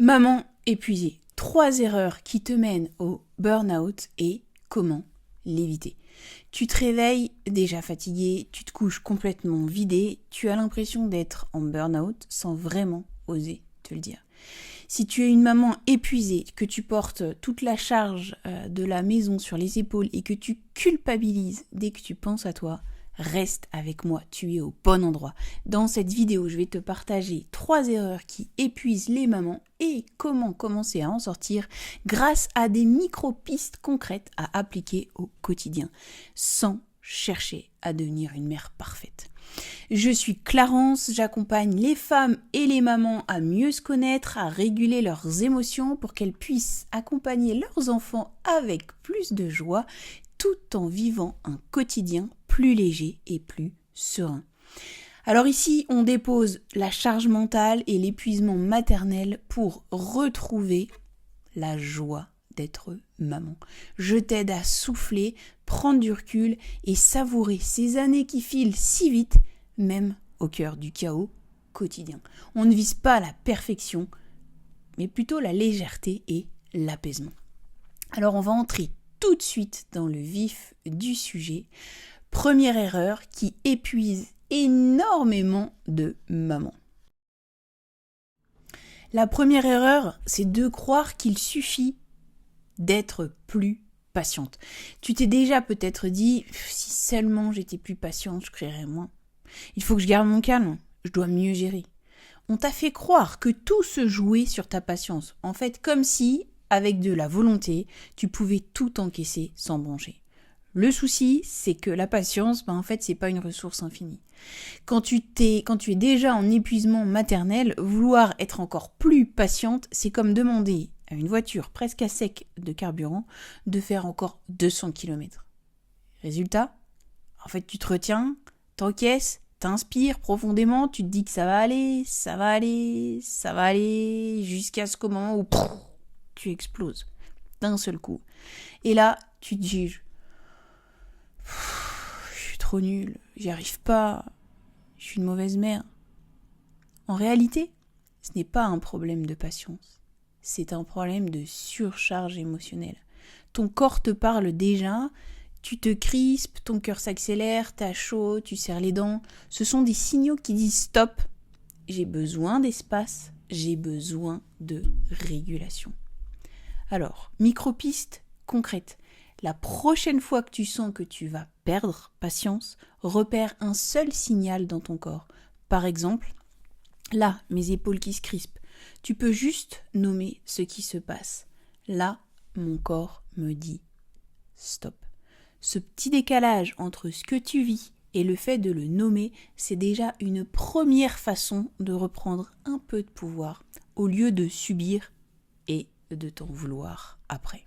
Maman épuisée. 3 erreurs qui te mènent au burn-out et comment l'éviter. Tu te réveilles déjà fatigué, tu te couches complètement vidé, tu as l'impression d'être en burn-out sans vraiment oser te le dire. Si tu es une maman épuisée, que tu portes toute la charge de la maison sur les épaules et que tu culpabilises dès que tu penses à toi, reste avec moi, tu es au bon endroit. Dans cette vidéo, je vais te partager 3 erreurs qui épuisent les mamans et comment commencer à en sortir grâce à des micro-pistes concrètes à appliquer au quotidien, sans chercher à devenir une mère parfaite. Je suis Clarence, j'accompagne les femmes et les mamans à mieux se connaître, à réguler leurs émotions pour qu'elles puissent accompagner leurs enfants avec plus de joie, tout en vivant un quotidien plus léger et plus serein. Alors ici, on dépose la charge mentale et l'épuisement maternel pour retrouver la joie d'être maman. Je t'aide à souffler, prendre du recul et savourer ces années qui filent si vite, même au cœur du chaos quotidien. On ne vise pas la perfection, mais plutôt la légèreté et l'apaisement. Alors on va entrer tout de suite dans le vif du sujet. Première erreur qui épuise énormément de mamans. La première erreur, c'est de croire qu'il suffit d'être plus patiente. Tu t'es déjà peut-être dit, si seulement j'étais plus patiente, je crierais moins. Il faut que je garde mon calme, je dois mieux gérer. On t'a fait croire que tout se jouait sur ta patience. En fait, comme si, avec de la volonté, tu pouvais tout encaisser sans broncher. Le souci, c'est que la patience, en fait, c'est pas une ressource infinie. Quand tu es déjà en épuisement maternel, vouloir être encore plus patiente, c'est comme demander à une voiture presque à sec de carburant de faire encore 200 km. Résultat, en fait, tu te retiens, t'encaisses, t'inspires profondément, tu te dis que ça va aller, jusqu'à ce moment où tu exploses d'un seul coup. Et là, tu te juges. Je suis trop nulle, j'y arrive pas, je suis une mauvaise mère. En réalité, ce n'est pas un problème de patience, c'est un problème de surcharge émotionnelle. Ton corps te parle déjà, tu te crispes, ton cœur s'accélère, t'as chaud, tu serres les dents. Ce sont des signaux qui disent stop, j'ai besoin d'espace, j'ai besoin de régulation. Alors, micro-piste concrète. La prochaine fois que tu sens que tu vas perdre patience, repère un seul signal dans ton corps. Par exemple, là, mes épaules qui se crispent. Tu peux juste nommer ce qui se passe. Là, mon corps me dit stop. Ce petit décalage entre ce que tu vis et le fait de le nommer, c'est déjà une première façon de reprendre un peu de pouvoir au lieu de subir et de t'en vouloir après.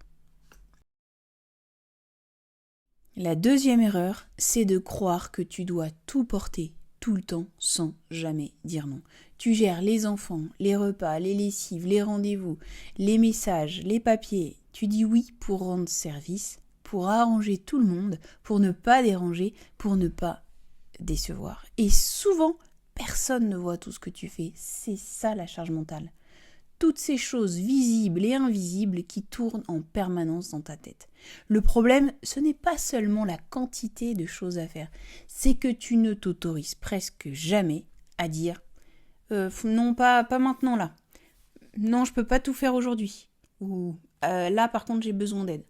La deuxième erreur, c'est de croire que tu dois tout porter tout le temps sans jamais dire non. Tu gères les enfants, les repas, les lessives, les rendez-vous, les messages, les papiers. Tu dis oui pour rendre service, pour arranger tout le monde, pour ne pas déranger, pour ne pas décevoir. Et souvent, personne ne voit tout ce que tu fais. C'est ça la charge mentale. Toutes ces choses visibles et invisibles qui tournent en permanence dans ta tête. Le problème, ce n'est pas seulement la quantité de choses à faire, c'est que tu ne t'autorises presque jamais à dire non, pas maintenant là. Non, je peux pas tout faire aujourd'hui. Ou là, par contre, j'ai besoin d'aide.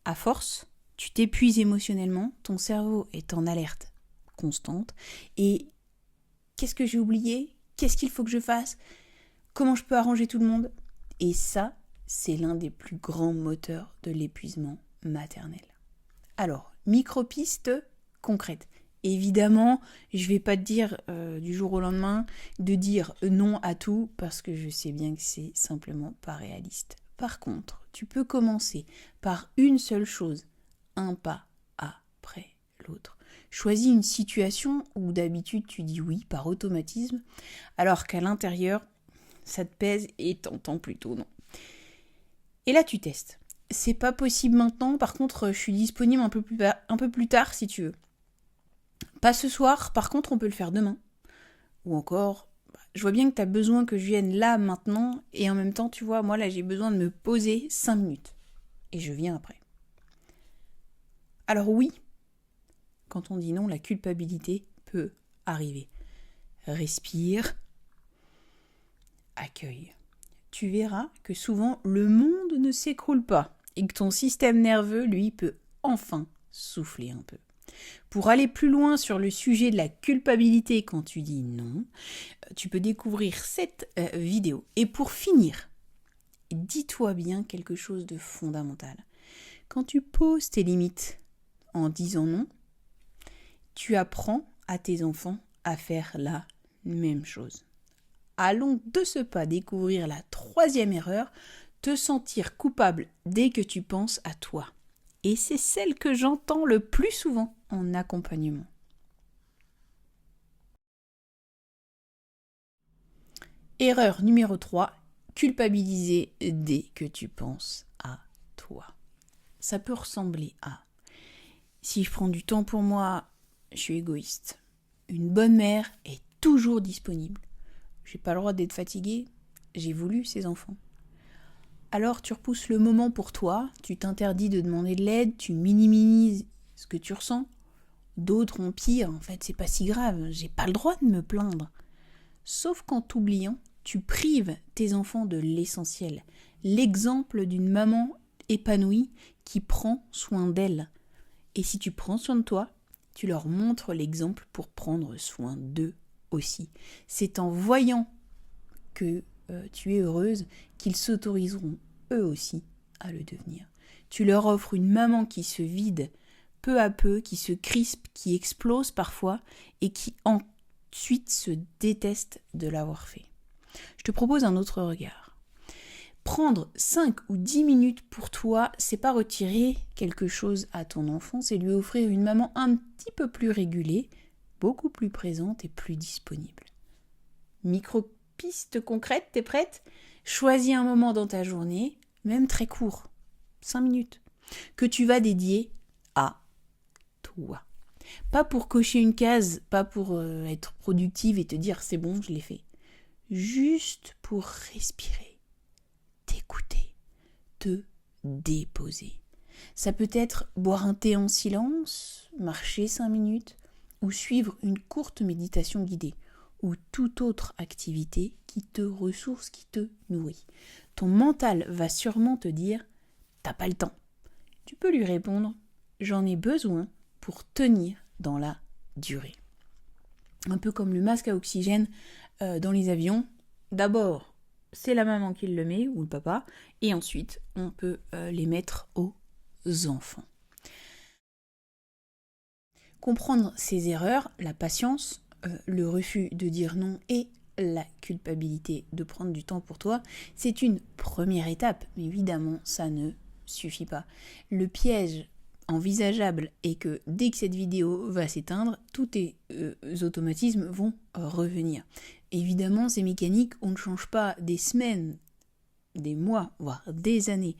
À force, tu t'épuises émotionnellement, ton cerveau est en alerte constante. Et qu'est-ce que j'ai oublié ? Qu'est-ce qu'il faut que je fasse ? Comment je peux arranger tout le monde ? Et ça, c'est l'un des plus grands moteurs de l'épuisement maternel. Alors, micro-piste concrète. Évidemment, je ne vais pas te dire du jour au lendemain de dire non à tout parce que je sais bien que c'est simplement pas réaliste. Par contre, tu peux commencer par une seule chose, un pas après l'autre. Choisis une situation où d'habitude tu dis oui par automatisme, alors qu'à l'intérieur, ça te pèse et t'entends plutôt non. Et là, tu testes. C'est pas possible maintenant, par contre, je suis disponible un peu plus tard si tu veux. Pas ce soir, par contre, on peut le faire demain. Ou encore, je vois bien que tu as besoin que je vienne là, maintenant, et en même temps, tu vois, moi là, j'ai besoin de me poser 5 minutes. Et je viens après. Alors oui, quand on dit non, la culpabilité peut arriver. Respire, accueille. Tu verras que souvent, le monde ne s'écroule pas et que ton système nerveux, lui, peut enfin souffler un peu. Pour aller plus loin sur le sujet de la culpabilité quand tu dis non, tu peux découvrir cette vidéo. Et pour finir, dis-toi bien quelque chose de fondamental. Quand tu poses tes limites en disant non, tu apprends à tes enfants à faire la même chose. Allons de ce pas découvrir la 3e erreur, te sentir coupable dès que tu penses à toi. Et c'est celle que j'entends le plus souvent en accompagnement. Erreur numéro 3, culpabiliser dès que tu penses à toi. Ça peut ressembler à: si je prends du temps pour moi, je suis égoïste. Une bonne mère est toujours disponible. J'ai pas le droit d'être fatiguée, j'ai voulu ces enfants. Alors tu repousses le moment pour toi, tu t'interdis de demander de l'aide, tu minimises ce que tu ressens. D'autres ont pire, en fait c'est pas si grave, j'ai pas le droit de me plaindre. Sauf qu'en t'oubliant, tu prives tes enfants de l'essentiel, l'exemple d'une maman épanouie qui prend soin d'elle. Et si tu prends soin de toi, tu leur montres l'exemple pour prendre soin d'eux aussi. C'est en voyant que tu es heureuse qu'ils s'autoriseront eux aussi à le devenir. Tu leur offres une maman qui se vide peu à peu, qui se crispe, qui explose parfois et qui ensuite se déteste de l'avoir fait. Je te propose un autre regard. Prendre 5 ou 10 minutes pour toi, c'est pas retirer quelque chose à ton enfant, c'est lui offrir une maman un petit peu plus régulée, beaucoup plus présente et plus disponible. Micro-piste concrète, t'es prête ? Choisis un moment dans ta journée, même très court, 5 minutes, que tu vas dédier à toi. Pas pour cocher une case, pas pour être productive et te dire c'est bon, je l'ai fait. Juste pour respirer, t'écouter, te déposer. Ça peut être boire un thé en silence, marcher 5 minutes ou suivre une courte méditation guidée ou toute autre activité qui te ressource, qui te nourrit. Ton mental va sûrement te dire « t'as pas le temps ». Tu peux lui répondre « j'en ai besoin pour tenir dans la durée ». Un peu comme le masque à oxygène dans les avions. D'abord, c'est la maman qui le met, ou le papa, et ensuite, on peut les mettre aux enfants. Comprendre ces erreurs, la patience, le refus de dire non et la culpabilité de prendre du temps pour toi, c'est une première étape, mais évidemment, ça ne suffit pas. Le piège envisageable est que dès que cette vidéo va s'éteindre, tous tes automatismes vont revenir. Évidemment, ces mécaniques, on ne change pas des semaines, des mois, voire des années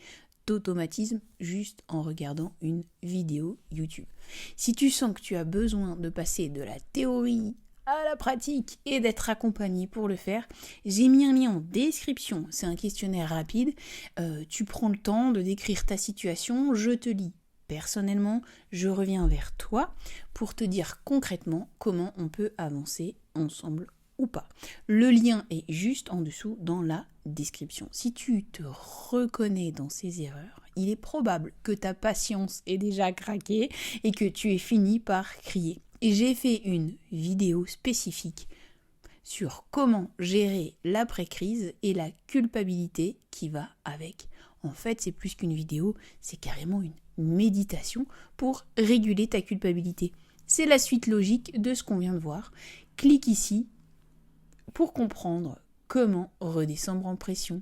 d'automatisme juste en regardant une vidéo YouTube. Si tu sens que tu as besoin de passer de la théorie à la pratique et d'être accompagné pour le faire, j'ai mis un lien en description. C'est un questionnaire rapide. Tu prends le temps de décrire ta situation, je te lis. Personnellement, je reviens vers toi pour te dire concrètement comment on peut avancer ensemble ou pas. Le lien est juste en dessous dans la description. Si tu te reconnais dans ces erreurs, il est probable que ta patience est déjà craquée et que tu aies fini par crier. Et j'ai fait une vidéo spécifique sur comment gérer l'après-crise et la culpabilité qui va avec. En fait, c'est plus qu'une vidéo, c'est carrément une méditation pour réguler ta culpabilité. C'est la suite logique de ce qu'on vient de voir. Clique ici pour comprendre comment redescendre en pression.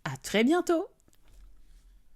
À très bientôt!